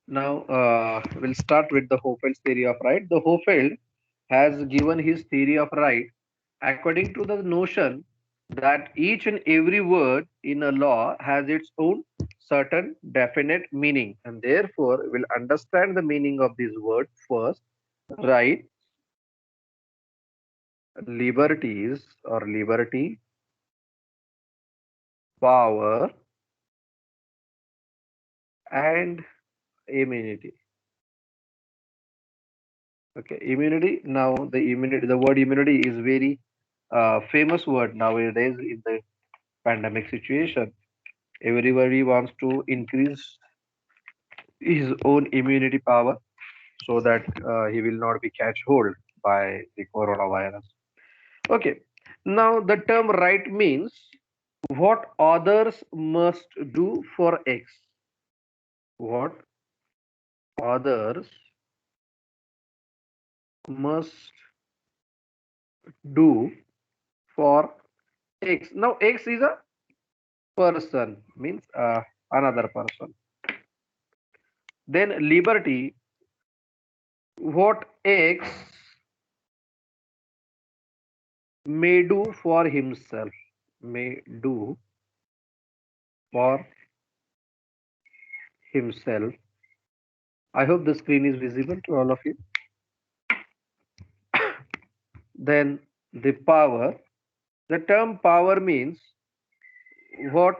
Now we'll start with the Hofeld's theory of right. The Hofeld has given his theory of right according to the notion that each and every word in a law has its own certain definite meaning, and therefore we'll understand the meaning of this word first. Right, liberties or liberty, power, and immunity. Okay, immunity. Now the word immunity is very famous word nowadays in the pandemic situation. Everybody wants to increase his own immunity power so that he will not be catch hold by the coronavirus. Okay, now the term right means what others must do for X. What others must do for X. Now X is a person, means another person. Then liberty, what X may do for himself, may do for himself. I hope the screen is visible to all of you. Then the power, the term power means what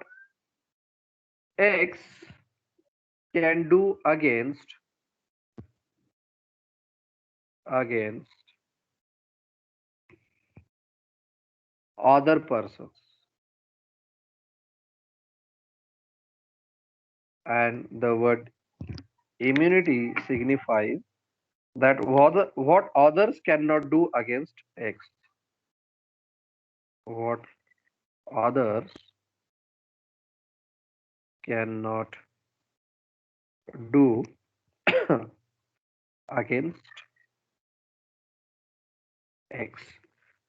X can do against other persons, and the word immunity signifies that what others cannot do against X. What others cannot do against X.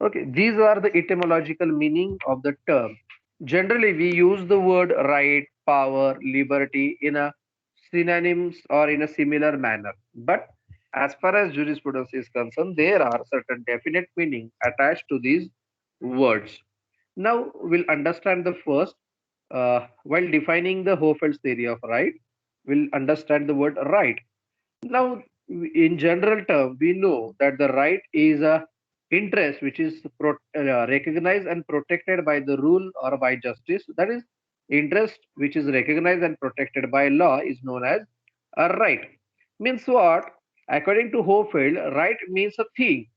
Okay, these are the etymological meaning of the term. Generally, we use the word right, power, liberty in a synonyms or in a similar manner. But as far as jurisprudence is concerned, there are certain definite meaning attached to these words. Now we'll understand the first. While defining the Hofeld's theory of right, we'll understand the word right. Now, in general term, we know that the right is a interest which is recognized and protected by the rule or by justice. That is, interest which is recognized and protected by law is known as a right. Means what? According to Hofeld, right means a thing.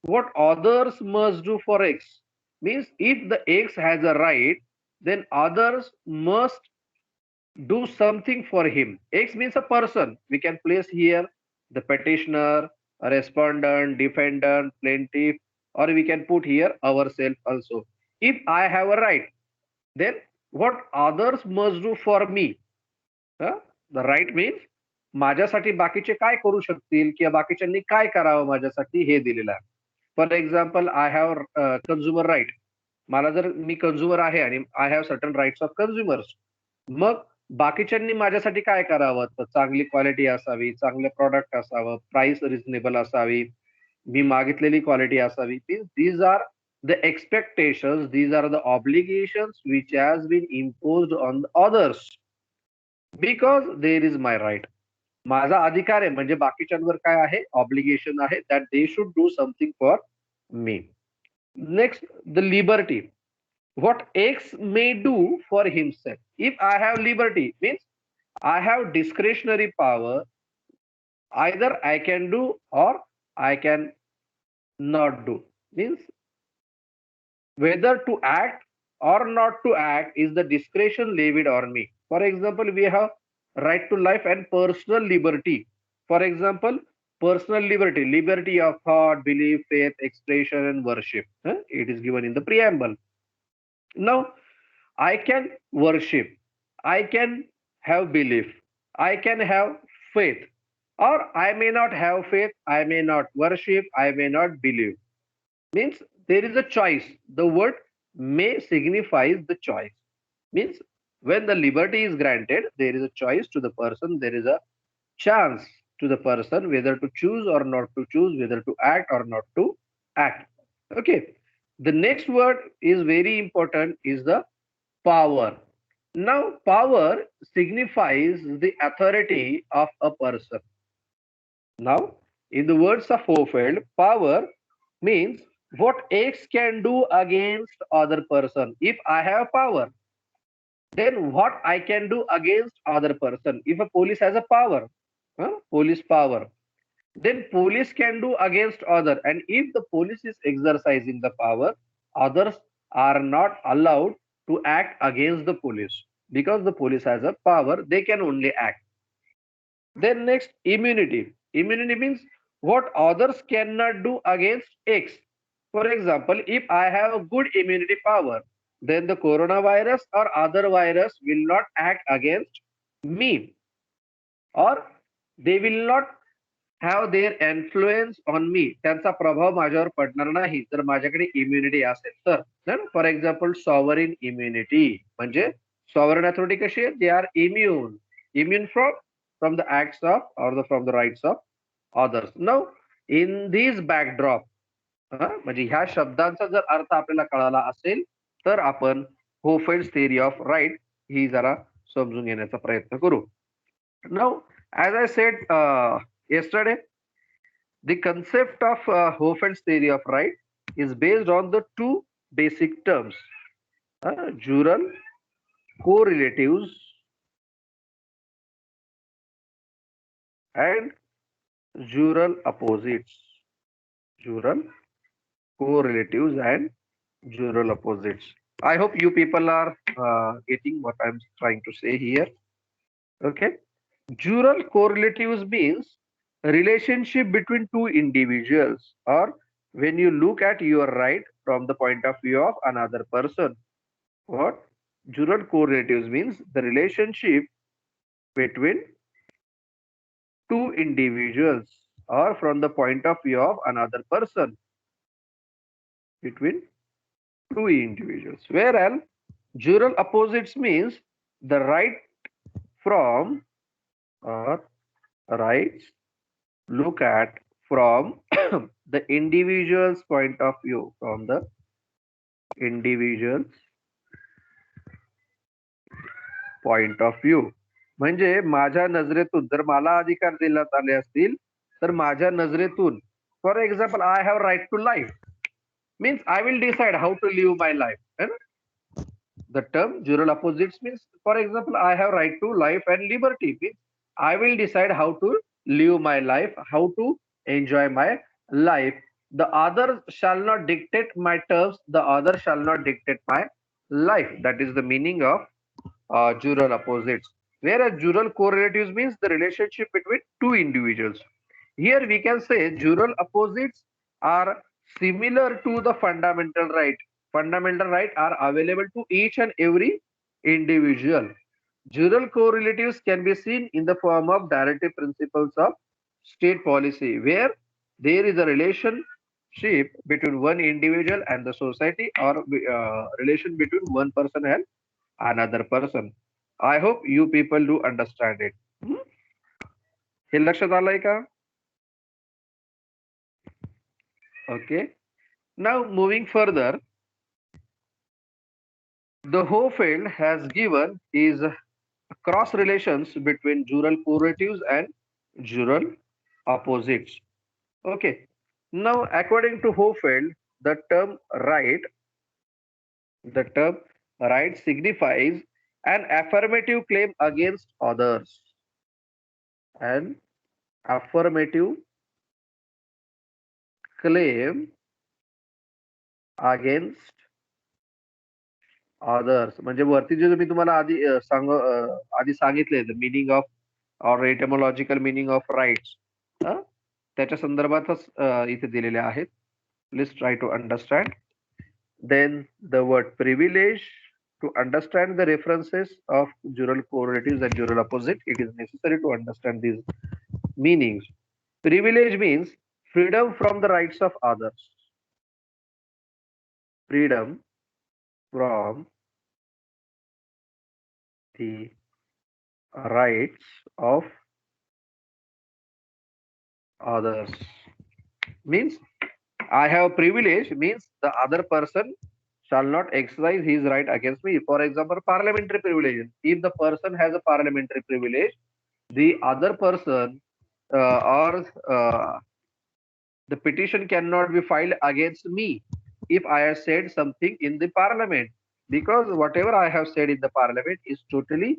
What others must do for X means if the X has a right, then others must do something for him. X means a person. We can place here the petitioner, a respondent, defendant, plaintiff, or we can put here ourselves also. If I have a right, then what others must do for me? The right means माझ्यासाठी बाकीचे काय करू शकतील किंवा बाकीच्यांनी काय करावं माझ्यासाठी हे दिलेलं आहे. For example I have consumer right. मला जर मी कन्झ्युमर आहे आणि I have certain rights of consumers, मग बाकीच्यांनी माझ्यासाठी काय करावं? तर चांगली क्वालिटी असावी, चांगलं प्रॉडक्ट असावं, प्राइस रिझनेबल असावी, मी मागितलेली क्वालिटी असावी. These are the expectations, these are the obligations which has been imposed on the others because there is my right. माझा अधिकार आहे म्हणजे बाकीच्यांवर काय आहे? ऑब्लिगेशन आहे that they should do something for me. Next, the liberty. What X may do for himself. If I have liberty, means I have discretionary power. Either I can do or I can not do. Means whether to act or not to act is the discretion levied on me. For example, we have right to life and personal liberty. For example, personal liberty, liberty of thought, belief, faith, expression, and worship. It is given in the preamble. Now, I can worship, I can have belief, I can have faith, or I may not have faith, I may not worship, I may not believe. Means there is a choice. The word may signifies the choice. Means when the liberty is granted, there is a choice to the person. There is a chance to the person whether to choose or not to choose, whether to act or not to act. Okay. The next word is very important is the power. Now, power signifies the authority of a person. Now, in the words of Hofeld, power means what X can do against other person. If I have power, then what I can do against other person. If a police has a power, police power, then police can do against other. And if the police is exercising the power, others are not allowed to act against the police because the police has a power. They can only act. Then next, immunity. Immunity means what others cannot do against X. For example, if I have a good immunity power, then the coronavirus or other virus will not act against me, or they will not have their influence on me. त्यांचा प्रभाव माझ्यावर पडणार नाही जर माझ्याकडे immunity असेल तर. For example sovereign immunity म्हणजे सॉव्हरेन अथॉरिटी कशी आहे? They are immune from the acts of or from the rights of others. Now, in this backdrop, म्हणजे ह्या शब्दांचा जर अर्थ आपल्याला कळाला असेल तर आपण होफेल्स थिअरी ऑफ राईट ही जरा समजून घेण्याचा प्रयत्न करू. Now, as I said yesterday, the concept of Hofeld's theory of right is based on the two basic terms, jural correlatives and jural opposites. Jural correlatives and jural opposites. I hope you people are getting what I'm trying to say here. Okay. Jural correlatives means relationship between two individuals, or when you look at your right from the point of view of another person. What? Jural correlatives means the relationship between two individuals or from the point of view of another person between two individuals. Whereas jural opposites means the right from or rights look at from the individual's point of view, from the individual's point of view. म्हणजे माझ्या नजरेतून जर मला अधिकार देण्यात आले असतील तर माझ्या नजरेतून, for example, I have right to life means I will decide how to live my life. The term jural opposites means, for example, I have right to life and liberty means I will decide how to live my life, how to enjoy my life. The other shall not dictate my terms, the other shall not dictate my life. That is the meaning of jural opposites. Whereas jural correlatives means the relationship between two individuals. Here we can say jural opposites are similar to the fundamental right. Fundamental right are available to each and every individual. Jural correlatives can be seen in the form of directive principles of state policy, where there is a relationship between one individual and the society, or relation between one person and another person. I hope you people do understand it. हे लक्षात आलंय का? Okay. Now moving further, the Hofeld has given is cross relations between jural correlatives and jural opposites. Okay. Now, according to Hofeld, the term right signifies an affirmative claim against others. An affirmative claim against others. म्हणजे वरती जे मी तुम्हाला आधी सांगितले the meaning of or etymological meaning of rights, त्याच्या संदर्भातच इथे दिलेले आहेत. Please try to understand. Then the word privilege. To understand the references of jural correlatives and jural opposite, it is necessary to understand these meanings. Privilege means freedom from the rights of others. Freedom from the rights of others. Means I have privilege means the other person shall not exercise his right against me. For example, parliamentary privilege. If the person has a parliamentary privilege, the other person or the petition cannot be filed against me if I have said something in the parliament, because whatever I have said in the parliament is totally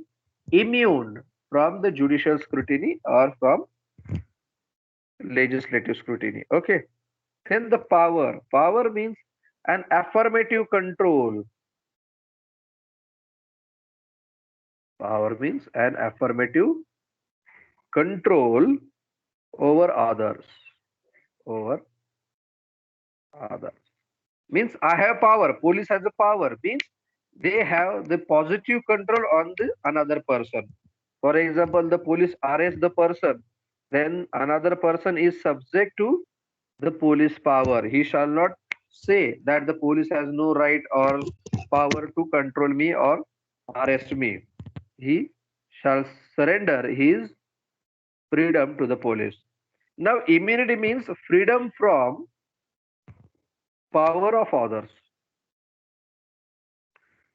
immune from the judicial scrutiny or from legislative scrutiny. Okay. Then the power. Power means an affirmative control. Power means an affirmative control over others. Over others. Means I have power. Police has a power. Means they have the positive control on the another person. For example, the police arrest the person, then another person is subject to the police power. He shall not say that the police has no right or power to control me or arrest me. He shall surrender his freedom to the police. Now, immunity means freedom from power of others.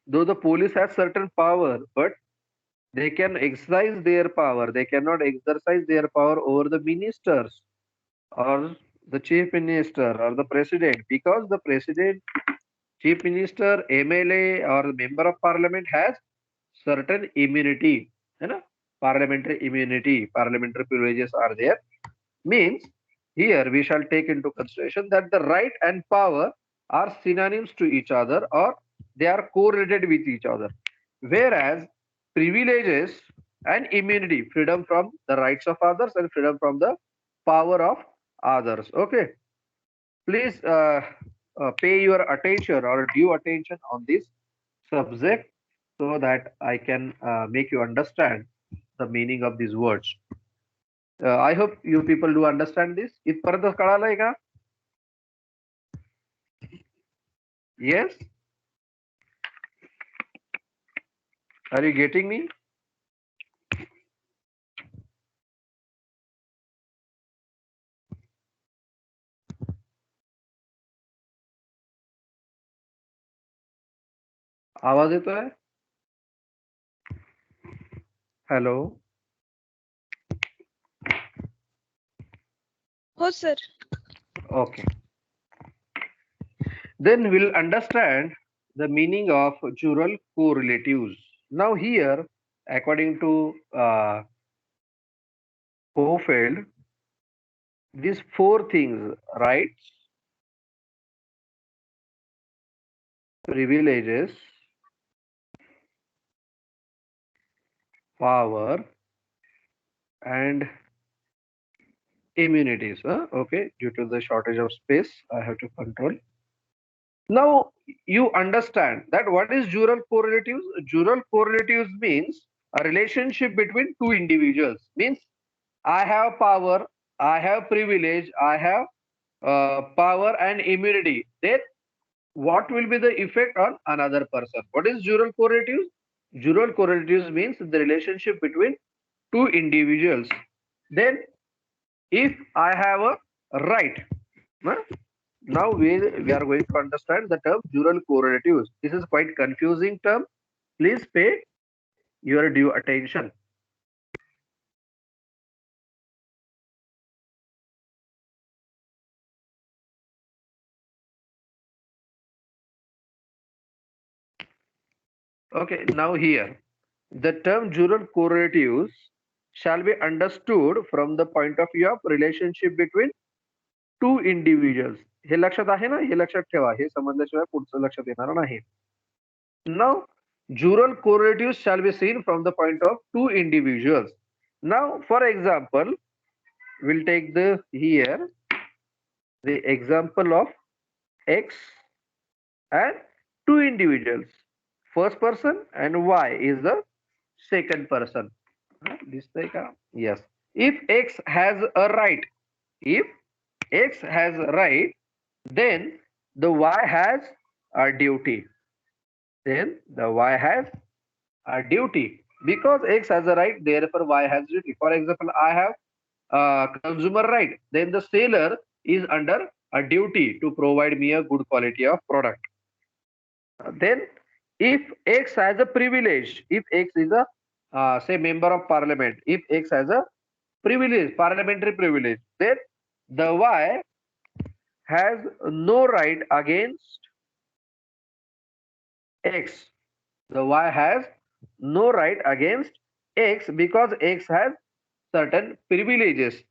Though the police has certain power, but they can exercise their power. They cannot exercise their power over the ministers or the chief minister or the president, because the president, chief minister, MLA or the member of parliament has certain immunity. You know, parliamentary immunity, parliamentary privileges are there. Means here we shall take into consideration that the right and power are synonyms to each other, or they are correlated with each other. Whereas privileges and immunity, freedom from the rights of others and freedom from the power of others. Okay. Please pay your attention or due attention on this subject so that I can make you understand the meaning of these words. I hope you people do understand this. इथपर्यंत कळालंय का? Yes? Are you getting me? आवाज येतोय? Hello? हो sir. Okay. Then we'll understand the meaning of jural correlatives. Now here, according to Hofeld, these four things, rights, privileges, power, and immunities. Okay, due to the shortage of space, I have to control. Now you understand that what is jural correlatives? Jural correlatives means a relationship between two individuals. Means I have power, I have privilege, I have power and immunity. Then what will be the effect on another person? What is jural correlatives? Jural correlatives means the relationship between two individuals. Then if I have a right, huh? Now we are going to understand the term jural correlatives. This is quite confusing term. Please pay your due attention. Okay, now here the term jural correlatives shall be understood from the point of view of relationship between two individuals. हे लक्षात आहे ना? हे लक्षात ठेवा. हे समजल्याशिवाय पुढचं लक्षात येणार नाही. Now, jural correlatives shall be seen from the point of two individuals. Now, for example, we'll take the example of X and two individuals. First person and Y is the second person. दिसतंय का? Yes. If X has a right, if X has a right, then the Y has a duty. Then the Y has a duty. Because X has a right, therefore Y has duty. For example, I have consumer right, then the seller is under a duty to provide me a good quality of product. Then if X has a privilege, if X is a say member of parliament, if X has a privilege, parliamentary privilege, then the Y has no right against X. The Y has no right against X because X has certain privileges.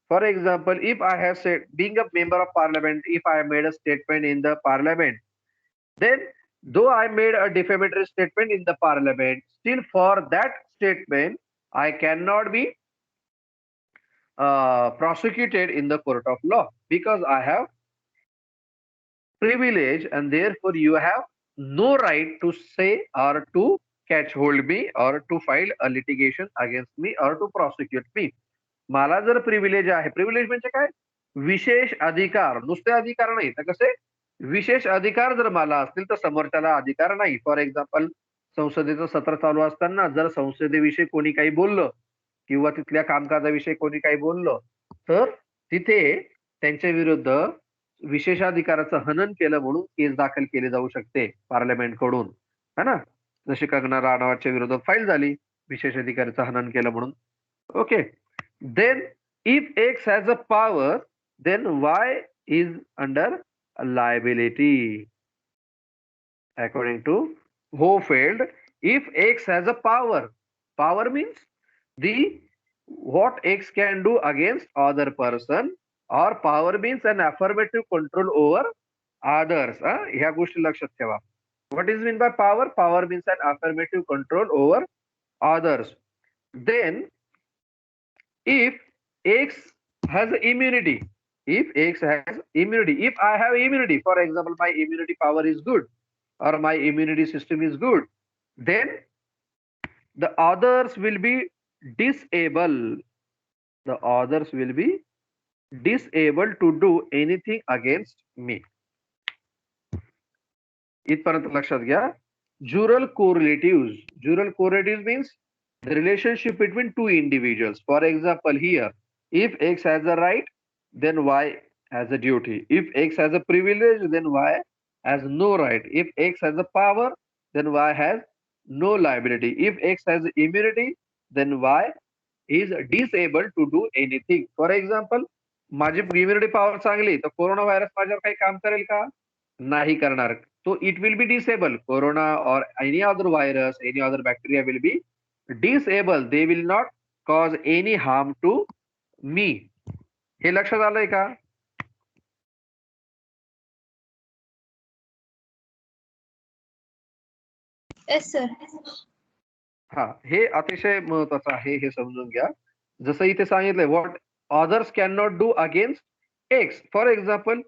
For example, if I have said, being a member of parliament, if I made a statement in the parliament, then though I made a defamatory statement in the parliament, still for that statement, I cannot be prosecuted in the court of law because I have privilege, and therefore you have no right to say or to catch hold me or to file a litigation against me or to prosecute me. मला जर privilege आहे, privilege म्हणजे काय, विशेष अधिकार, नुसते अधिकार नाही तर कसे विशेष अधिकार जर मला असतील तर समोरच्याला अधिकार नाही. फॉर एक्झाम्पल, संसदेचं सत्र चालू असताना जर संसदेविषयी कोणी काही बोललं किंवा तिथल्या कामकाजाविषयी कोणी काही बोललं तर तिथे त्यांच्या विरुद्ध विशेषाधिकाराचं हनन केलं म्हणून केस दाखल केली जाऊ शकते पार्लमेंट कडून, है ना. जशी कंगना राणावतच्या विरोधात फाईल झाली विशेषाधिकाराचं हनन केलं म्हणून. Okay. Then if X has a power, then Y is under a liability. According to Hofeld, if X has a power, power means the what X can do against other person, or power means an affirmative control over others. ह्या गोष्टी लक्षात ठेवा. What is meant by power? Power means an affirmative control over others. Then if X has immunity, if X has immunity, if I have immunity, for example, my immunity power is good or my immunity system is good, then the others will be disabled. The others will be disabled to do anything against me. इथपर्यंत लक्षात घ्या. Jural correlatives. Jural correlatives means the relationship between two individuals. For example, here, if X has a right, then Y has a duty. If X has a privilege, then Y has no right. If X has a power, then Y has no liability. If X has immunity, then Y is disabled to do anything. For example, माझी immunity power चांगली तर corona virus माझ्यावर काही काम करेल का? नाही करणार. So it will be disabled. Corona or any other virus, any other bacteria will be disabled. They will not cause any harm to me. हे लक्षात आलंय का? Yes, sir. हा, हे अतिशय महत्वाचं आहे, हे समजून घ्या. जसं इथे सांगितलंय, what others cannot do against X. For example,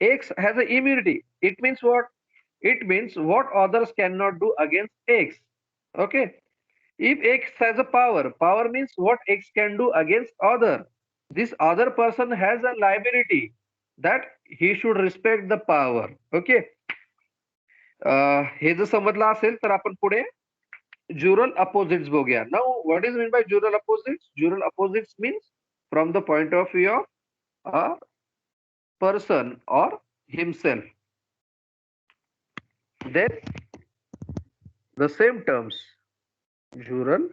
X has an immunity. It means what? It means what others cannot do against X. Okay. If X has a power, power means what X can do against other. This other person has a liability that he should respect the power. Okay. हे जर समजलं असेल तर आपण पुढे jural opposites बघूया. Now, what is meant by jural opposites? Jural opposites means from the point of view of a person or himself. Then the same terms, jural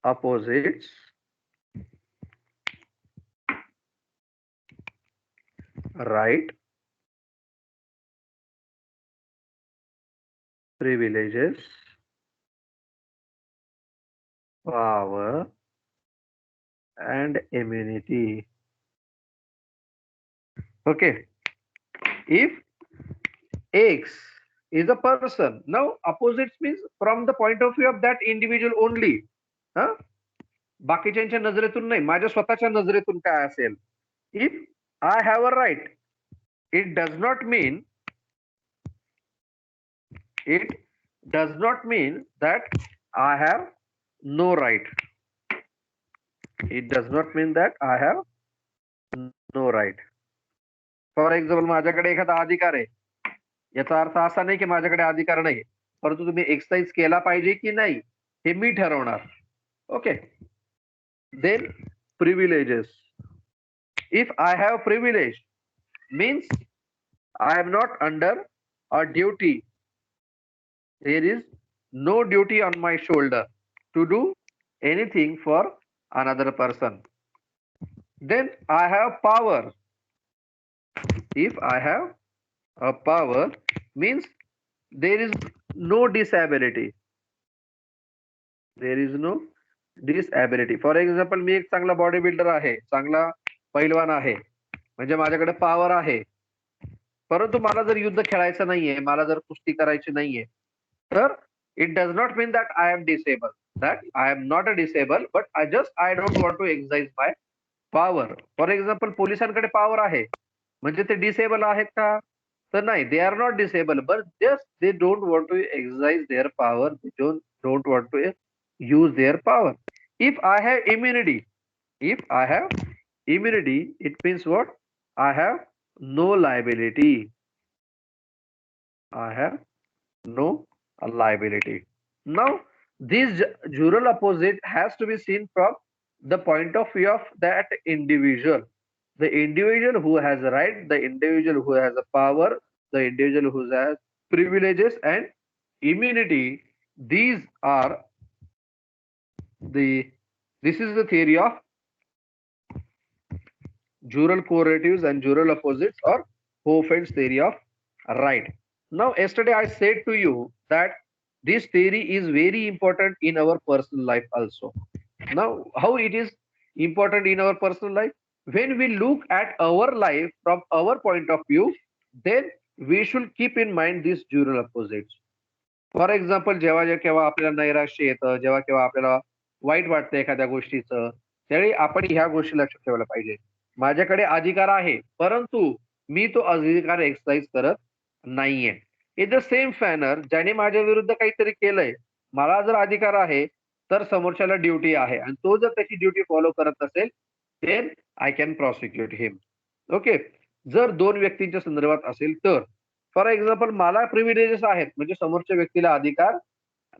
opposites, right, privileges, power, and immunity. Okay. If X is a person, now opposites means from the point of view of that individual only. बाकीच्यांच्या नजरेतून नाही, माझ्या स्वतःच्या नजरेतून काय असेल. If I have a right, it does not mean that I have no right. It does not mean that I have no right. For example, माझ्याकडे एखादा अधिकार आहे, याचा अर्थ असा नाही की माझ्याकडे अधिकार नाही, परंतु तुम्ही एक्सरसाइज केला पाहिजे की नाही हे मी ठरवणार. Okay. Then privileges. If I have privilege, means I am not under a duty. There is no duty on my shoulder to do anything for another person. Then I have power. If I have a power, means there is no disability. There is no disability. For example मी एक चांगला body builder आहे, चांगला पैलवान आहे, म्हणजे माझ्याकडे power आहे. परंतु मला जर युद्ध खेळायचं नाहीये, मला जर कुस्ती करायची नाहीये, तर it does not mean that I am disable. That I am not a disable, but I don't want to exercise my power. For example पोलिसांकडे पॉवर आहे, म्हणजे ते डिसेबल आहेत का? तर नाही, they are not disable, but just they don't want to exercise their power. They don't want to use their power. If I have immunity, if I have immunity, it means what? I have no liability. I have no liability. Now, this jural opposite has to be seen from the point of view of that individual. The individual who has a right, the individual who has a power, the individual who has privileges and immunity. These are the this is the theory of jural correlatives and jural opposites, or Hofeld's theory of right. Now, yesterday I said to you that this theory is very important in our personal life also. Now, how it is important in our personal life? When we look at our life from our point of view, then we should keep in mind these jural opposites. For example, जेव्हा केव्हा आपल्याला नैराश्य येतं, जेव्हा केव्हा आपल्याला white वाटतं एखाद्या गोष्टीचं, त्यावेळी आपण ह्या गोष्टी लक्षात ठेवल्या पाहिजे. माझ्याकडे अधिकार आहे, परंतु मी तो अधिकार एक्सरसाइज करत नाहीये. इन द सेम फॅनर, ज्याने माझ्या विरुद्ध काहीतरी केलंय, मला जर अधिकार आहे, तर समोरच्याला ड्युटी आहे, आणि तो जर त्याची ड्युटी फॉलो करत असेल, then I can prosecute him. Okay. जर दोन व्यक्तींच्या संदर्भात असेल तर, फॉर एक्झाम्पल, मला प्रिव्हिलेजेस आहेत, म्हणजे समोरच्या व्यक्तीला अधिकार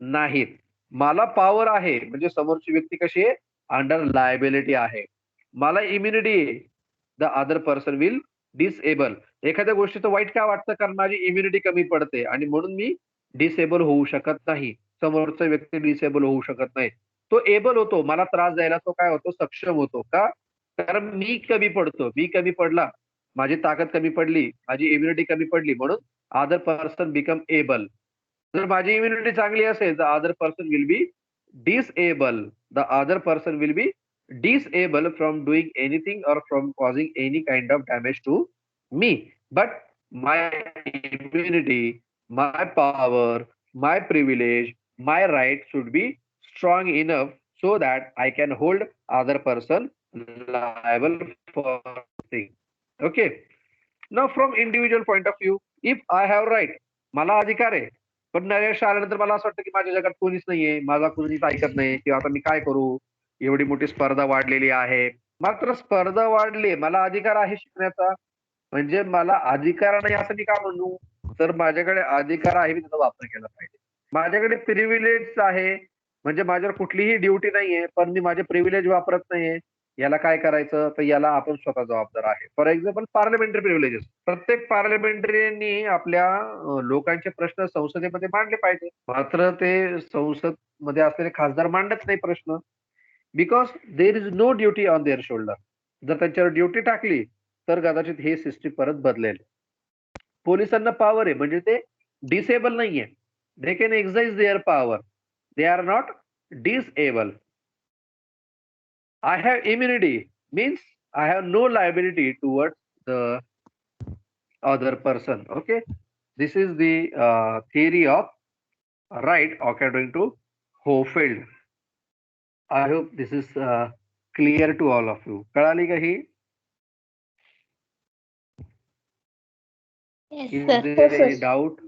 नाहीत. मला पॉवर आहे, म्हणजे समोरची व्यक्ती कशी आहे? अंडर लायबिलिटी आहे. मला इम्युनिटी आहे, the other person will disable. एखाद्या गोष्टीचं वाईट का वाटतं? कारण माझी इम्युनिटी कमी पडते, आणि म्हणून मी डिसेबल होऊ शकत नाही. समोरचा व्यक्ती डिसेबल होऊ शकत नाही. तो एबल होतो, मला त्रास द्यायला तो काय होतो? सक्षम होतो. का? कारण मी कमी पडतो. मी कमी पडला, माझी ताकद कमी पडली, माझी इम्युनिटी कमी पडली, म्हणून अदर पर्सन बिकम एबल. जर माझी इम्युनिटी चांगली असेल, the other person will be disable. The other person will be disable from doing anything or from causing any kind of damage to me. But my immunity, my power, my privilege, my right should be strong enough so that I can hold other person liable for things. Okay. Now, from individual point of view, if I have right, मला अधिकार आहे, पण नैराश्य आल्यानंतर मला असं वाटतं की माझ्या जगात कोणीच नाहीये, माझा कोणीच ऐकत नाही, किंवा आता मी काय करू? एवढी मोठी स्पर्धा वाढलेली आहे. मात्र स्पर्धा वाढली, मला अधिकार आहे शिकण्याचा, म्हणजे मला अधिकार नाही असं मी का म्हणू? तर माझ्याकडे अधिकार आहे, मी त्याचा वापर केला पाहिजे. माझ्याकडे प्रिव्हिलेज आहे, म्हणजे माझ्यावर कुठलीही ड्युटी नाहीये, पण मी माझे प्रिव्हिलेज वापरत नाहीये. याला काय करायचं? तर याला आपण स्वतः जबाबदार आहे. For example, parliamentary privileges. प्रत्येक पार्लमेंटरीनी आपल्या लोकांचे प्रश्न संसदेमध्ये मांडले पाहिजे. मात्र ते संसद मध्ये असलेले खासदार मांडत नाही प्रश्न, because there is no duty on their shoulder. जर त्यांच्यावर ड्युटी टाकली, तर कदाचित हे सिस्टीम परत बदलेल. पोलिसांना पॉवर आहे, म्हणजे ते डिसेबल नाहीये. They can exercise their power. They are not disable. I have immunity, means I have no liability towards the other person. Okay. This is the theory of right according to Hofeld. I hope this is clear to all of you. कळाली का ही? Yes, Is sir. there any doubt?